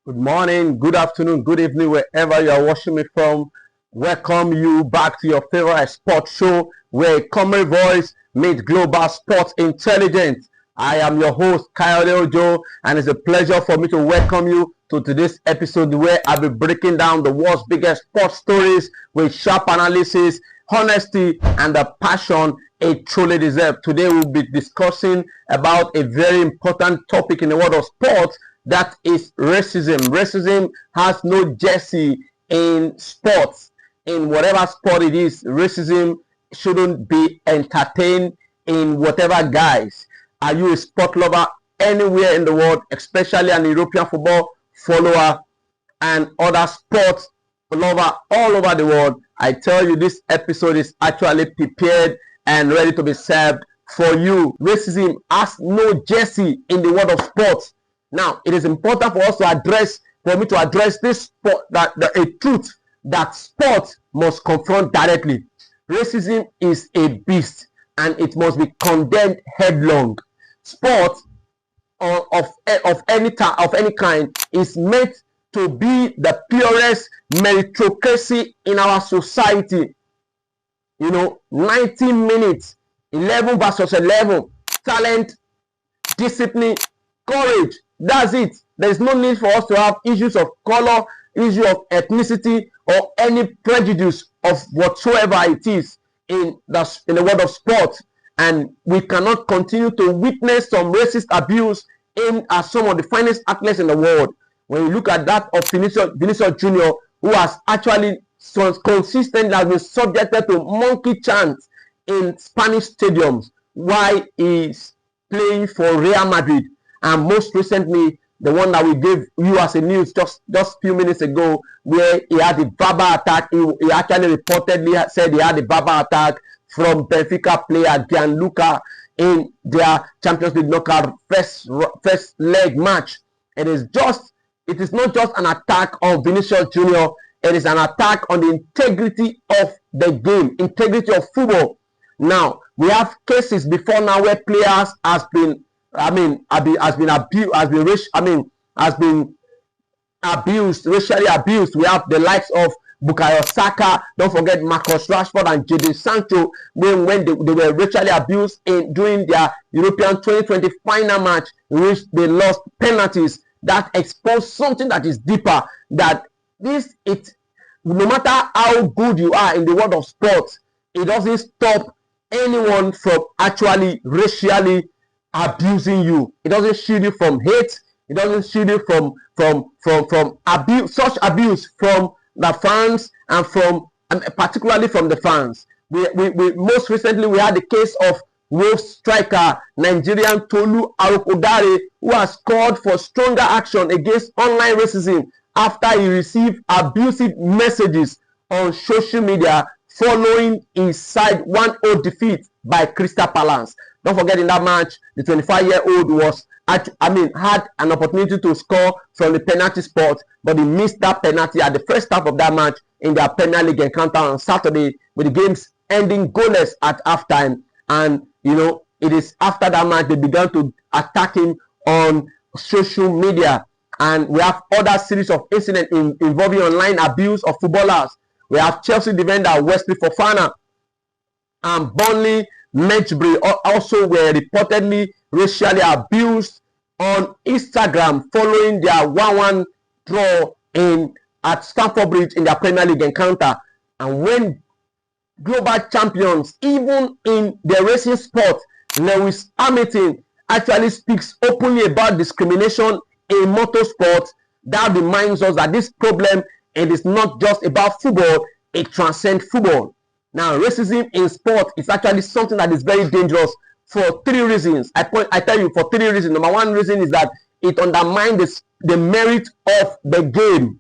Good morning, good afternoon, good evening, wherever you are watching me from. Welcome you back to your favorite sports show where a common voice meets global sports intelligence. I am your host, Kyle Ojo, and it's a pleasure for me to welcome you to today's episode where I'll be breaking down the world's biggest sports stories with sharp analysis, honesty, and the passion it truly deserves. Today we'll be discussing about a very important topic in the world of sports, that is racism. Racism has no jersey in sports. In whatever sport it is, racism shouldn't be entertained in whatever guise. Are you a sport lover anywhere in the world, especially an European football follower and other sports lover all over the world? I tell you, this episode is actually prepared and ready to be served for you. Racism has no jersey in the world of sports. Now, it is important for us to address, for me to address this sport, a truth that sports must confront directly. Racism is a beast and it must be condemned headlong. Sport of any kind is meant to be the purest meritocracy in our society. 90 minutes, 11 versus 11, talent, discipline, courage. That's it. There is no need for us to have issues of color, issue of ethnicity, or any prejudice of whatsoever it is in the world of sport. And we cannot continue to witness some racist abuse aimed at some of the finest athletes in the world. When you look at that of Vinicius Jr., who has actually consistently been subjected to monkey chants in Spanish stadiums while he's playing for Real Madrid. And most recently, the one that we gave you as a news just a few minutes ago, where he had a verbal attack. He actually reportedly said he had a verbal attack from Benfica player Gianluca in their Champions League knockout first leg match. It is not just an attack on Vinicius Jr., it is an attack on the integrity of the game, integrity of football. Now, we have cases before now where players has been racially abused. We have the likes of Bukayo Saka, don't forget Marcus Rashford and Jadon Sancho, when they were racially abused during their European 2020 final match, in which they lost penalties. That exposed something that is deeper, that no matter how good you are in the world of sports, it doesn't stop anyone from actually racially abusing you. It doesn't shield you from hate. It doesn't shield you from abuse, such abuse from the fans and particularly from the fans. We most recently we had the case of Wolves striker Nigerian Tolu Arokodare, who has called for stronger action against online racism after he received abusive messages on social media following his side 1-0 defeat by Crystal Palace. Don't forget, in that match, the 25-year-old had an opportunity to score from the penalty spot, but he missed that penalty at the first half of that match in their Premier League encounter on Saturday, with the games ending goalless at halftime. And it is after that match they began to attack him on social media. And we have other series of incidents involving online abuse of footballers. We have Chelsea defender Wesley Fofana and Burnley Mejbri also were reportedly racially abused on Instagram following their 1-1 draw at Stamford Bridge in their Premier League encounter. And when global champions, even in the racing sport, Lewis Hamilton actually speaks openly about discrimination in motorsport, that reminds us that this problem, it is not just about football, it transcends football. Now, racism in sport is actually something that is very dangerous for three reasons. I tell you, for three reasons. Number one reason is that it undermines the merit of the game,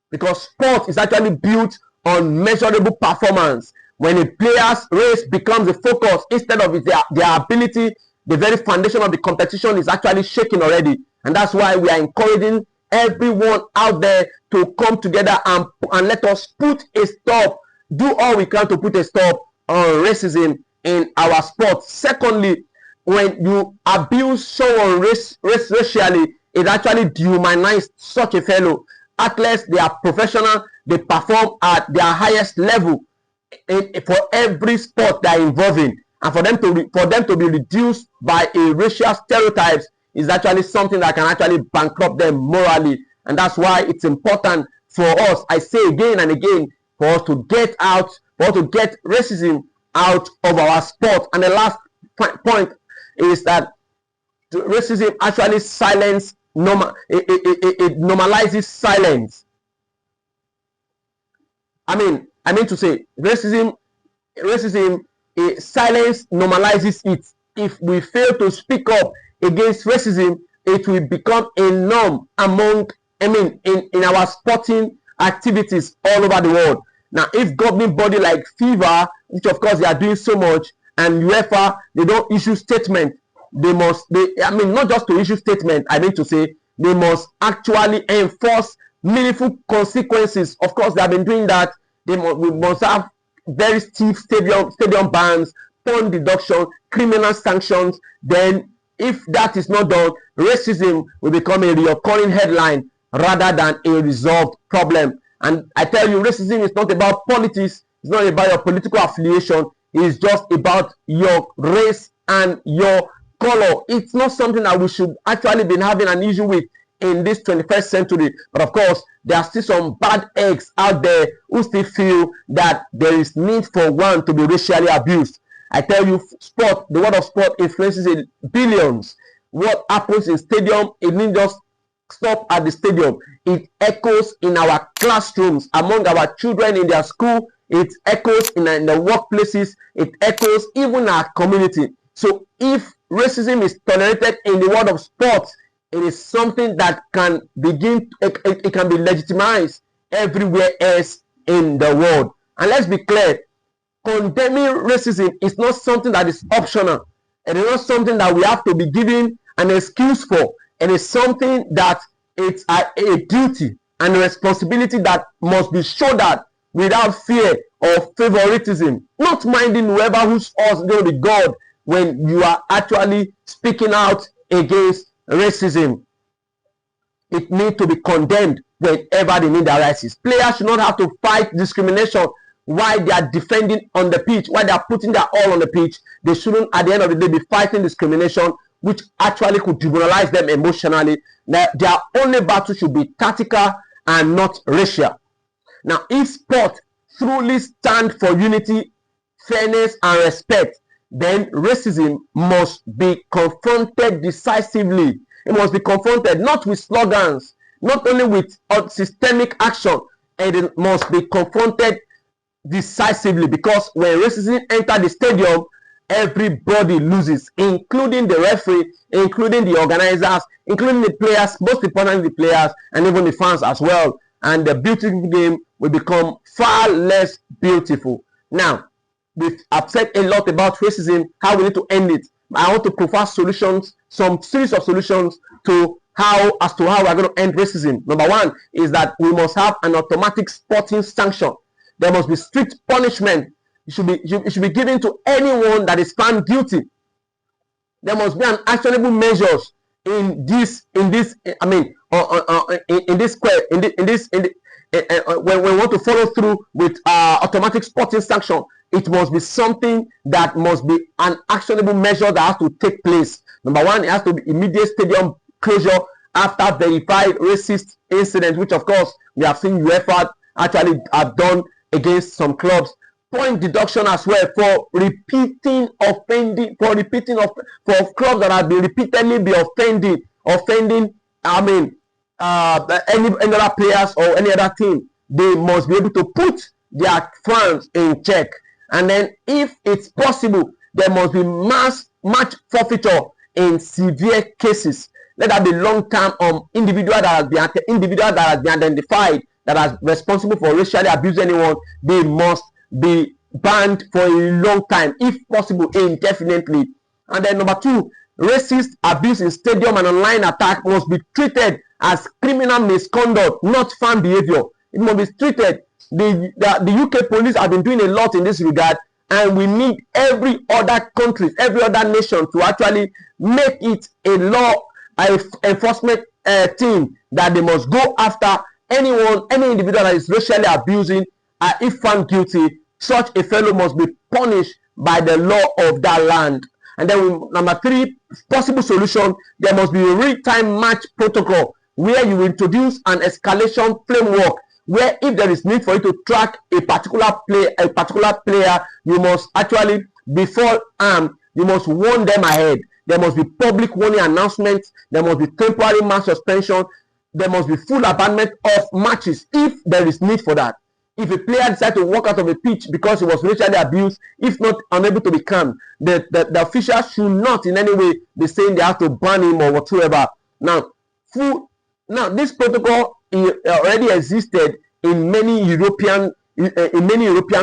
because sport is actually built on measurable performance. When a player's race becomes the focus instead of their ability, the very foundation of the competition is actually shaking already. And that's why we are encouraging everyone out there to come together and let us put a stop, do all we can to put a stop on racism in our sport. Secondly, when you abuse someone racially, it actually dehumanized such a fellow. Athletes, they are professional, they perform at their highest level for every sport they are involved in, and for them to be reduced by a racial stereotypes is actually something that can actually bankrupt them morally. And that's why it's important for us, I say again and again, for us to get racism out of our sport. And the last point is that racism actually it normalizes silence. I mean to say racism silence normalizes it. If we fail to speak up against racism, it will become a norm in our sporting activities all over the world. Now, if governing body like FIFA, which of course they are doing so much, and UEFA, they don't issue statement, not just to issue statement, to say they must actually enforce meaningful consequences. Of course, they have been doing that. We must have very stiff stadium bans, point deduction, criminal sanctions. Then, if that is not done, racism will become a recurring headline rather than a resolved problem. And I tell you, racism is not about politics. It's not about your political affiliation. It's just about your race and your color. It's not something that we should actually be having an issue with in this 21st century. But of course, there are still some bad eggs out there who still feel that there is need for one to be racially abused. I tell you, sport, the world of sport influences in billions. What happens in stadium, it didn't just stop at the stadium. It echoes in our classrooms, among our children in their school. It echoes in the workplaces. It echoes even in our community. So if racism is tolerated in the world of sports, it is something that can it can be legitimized everywhere else in the world. And let's be clear, condemning racism is not something that is optional. It is not something that we have to be given an excuse for. It is something that it's a duty and a responsibility that must be shouldered without fear or favoritism, not minding whoever who's us going to be God when you are actually speaking out against racism. It needs to be condemned whenever the need arises. Players should not have to fight discrimination while they are defending on the pitch, while they are putting their all on the pitch. They shouldn't at the end of the day be fighting discrimination, which actually could demoralize them emotionally. Their only battle should be tactical and not racial. Now, if sport truly stand for unity, fairness, and respect, then racism must be confronted decisively. It must be confronted not with slogans, not only with systemic action, and it must be confronted decisively, because when racism enters the stadium, everybody loses, including the referee, including the organizers, including the players, most importantly the players, and even the fans as well. And the beautiful game will become far less beautiful. Now, I've said a lot about racism, how we need to end it. I want to provide solutions, some series of solutions to how we're going to end racism. Number one is that we must have an automatic sporting sanction. There must be strict punishment. It should be given to anyone that is found guilty. There must be an actionable measures when we want to follow through with automatic sporting sanction. It must be something that must be an actionable measure that has to take place. Number one, it has to be immediate stadium closure after verified racist incident, which of course we have seen UEFA actually have done against some clubs. Point deduction as well for repeating offending, for clubs that have been repeatedly offending any other players or any other team. They must be able to put their fans in check. And then if it's possible, there must be match forfeiture in severe cases. Let that be long-term individual that has been identified that is responsible for racially abusing anyone. They must be banned for a long time, if possible indefinitely. And then number two, racist abuse in stadium and online attack must be treated as criminal misconduct, not fan behavior. It must be treated. The UK police have been doing a lot in this regard, and we need every other country, every other nation to actually make it a law enforcement thing that they must go after any individual that is racially abusing. If found guilty, such a fellow must be punished by the law of that land. And then number 3, possible solution, there must be a real-time match protocol where you introduce an escalation framework where if there is need for you to track a particular player, you must actually, before you must warn them ahead. There must be public warning announcements. There must be temporary match suspension. There must be full abandonment of matches if there is need for that. If a player decides to walk out of a pitch because he was racially abused, if not unable to be calm, the officials should not in any way be saying they have to ban him or whatsoever. Now, this protocol already existed in many European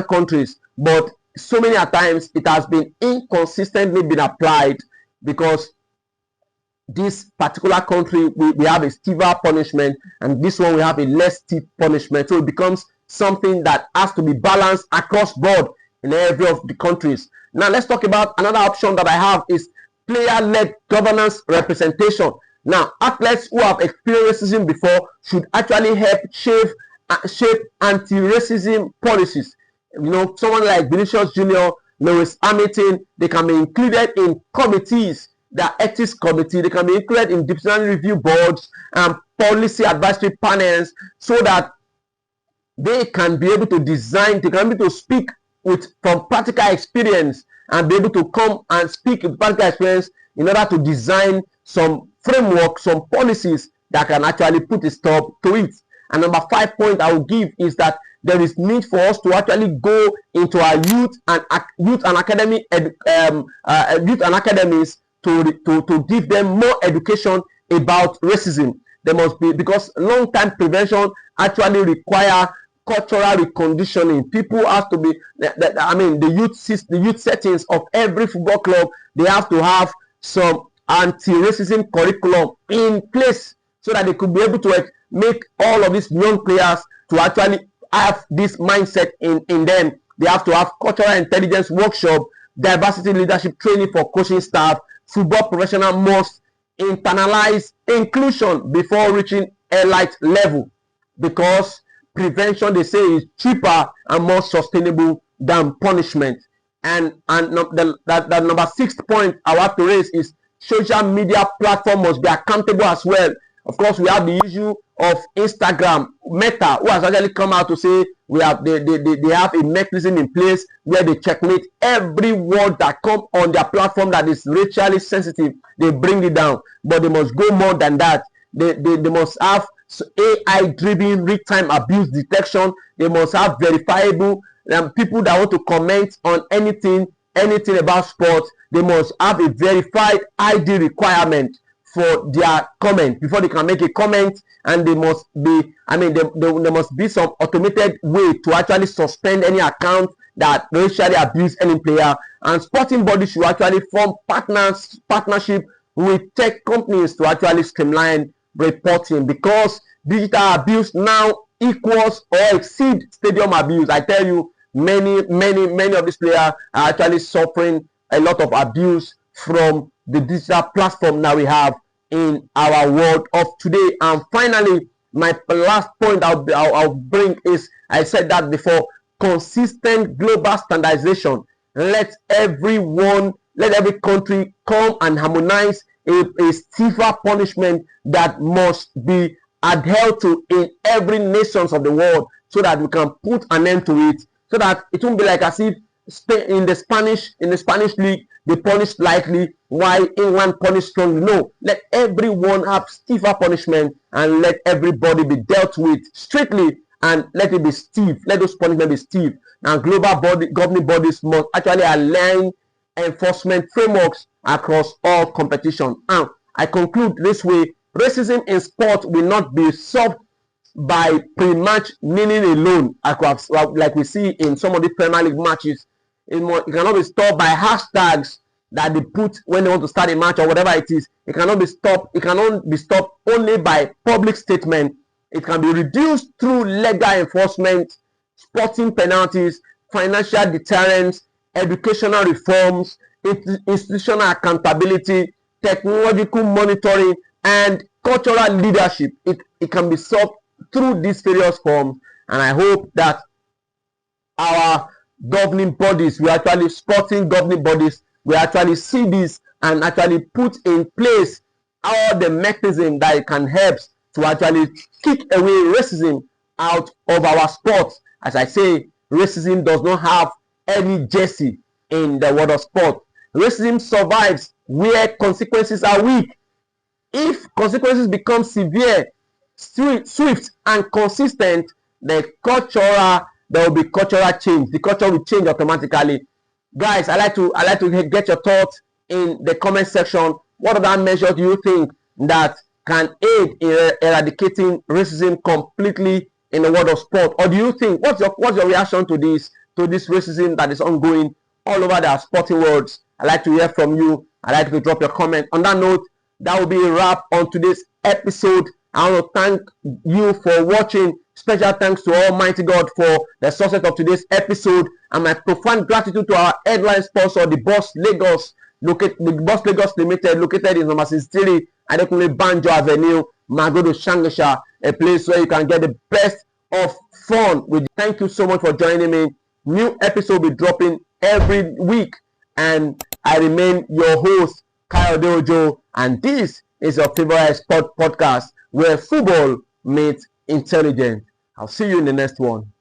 countries, but so many times it has been inconsistently been applied because this particular country we have a stiffer punishment, and this one we have a less stiff punishment. So it becomes something that has to be balanced across board in every of the countries. Now let's talk about another option that I have is player-led governance representation. Now, athletes who have experienced racism before should actually help shape anti-racism policies. You know, someone like Vinicius Jr., Lewis Hamilton, they can be included in committees, the ethics committee, they can be included in disciplinary review boards and policy advisory panels, so that they can be able to design, they can be able to speak from practical experience and be able to come and speak with practical experience in order to design some framework, some policies that can actually put a stop to it. And number 5 point I will give is that there is need for us to actually go into our youth and academies to give them more education about racism. There must be, because long-time prevention actually require cultural reconditioning. People have to be, the youth settings of every football club, they have to have some anti-racism curriculum in place so that they could be able to make all of these young players to actually have this mindset in them. They have to have cultural intelligence workshop, diversity leadership training for coaching staff. Football professional must internalize inclusion before reaching elite level, because prevention, they say, is cheaper and more sustainable than punishment. And the number 6 point I want to raise is social media platform must be accountable as well. Of course, we have the issue of Instagram, Meta, who has actually come out to say they have a mechanism in place where they checkmate every word that comes on their platform that is racially sensitive. They bring it down, but they must go more than that. They must have AI-driven real-time abuse detection. They must have verifiable people that want to comment on anything about sports. They must have a verified ID requirement for their comment before they can make a comment, and they must be, there must be some automated way to actually suspend any account that racially abuse any player. And sporting bodies should actually form partnership with tech companies to actually streamline reporting, because digital abuse now equals or exceeds stadium abuse. I tell you, many of these players are actually suffering a lot of abuse from the digital platform that we have in our world of today. And finally, my last point I'll bring is, I said that before, consistent global standardization. Let every country come and harmonize a stiffer punishment that must be adhered to in every nations of the world, so that we can put an end to it, so that it won't be like as if in the Spanish league they punish lightly while England punish strongly. No, let everyone have stiffer punishment, and let everybody be dealt with strictly, and let it be stiff. Let those punishments be stiff. And global governing bodies must actually align enforcement frameworks across all competition. And I conclude this way: racism in sport will not be solved by pre-match kneeling alone, like we see in some of the Premier League matches. It cannot be stopped by hashtags that they put when they want to start a match or whatever it is. It cannot be stopped. It cannot be stopped only by public statement. It can be reduced through legal enforcement, sporting penalties, financial deterrence, educational reforms, institutional accountability, technological monitoring, and cultural leadership, it can be solved through these various forms. And I hope that our governing bodies, sporting governing bodies, will actually see this and actually put in place all the mechanism that it can help to actually kick away racism out of our sports. As I say, racism does not have any jersey in the world of sport. Racism survives where consequences are weak. If consequences become severe, swift, and consistent, there will be cultural change. The culture will change automatically. Guys, I like to get your thoughts in the comment section. What other measures do you think that can aid in eradicating racism completely in the world of sport? Or do you think, what's your reaction to this racism that is ongoing all over the sporting worlds? I'd like to hear from you. I'd like to drop your comment. On that note, that will be a wrap on today's episode. I want to thank you for watching. Special thanks to Almighty God for the success of today's episode, and my profound gratitude to our headline sponsor, the Boss Lagos Limited, located in number 63 Adekunle Banjo Avenue, Magodo, Shangasha, a place where you can get the best of fun. Thank you so much for joining me. New episode will be dropping every week, and I remain your host, Kayode Ojo, and this is your favorite sport podcast where football meets intelligence. I'll see you in the next one.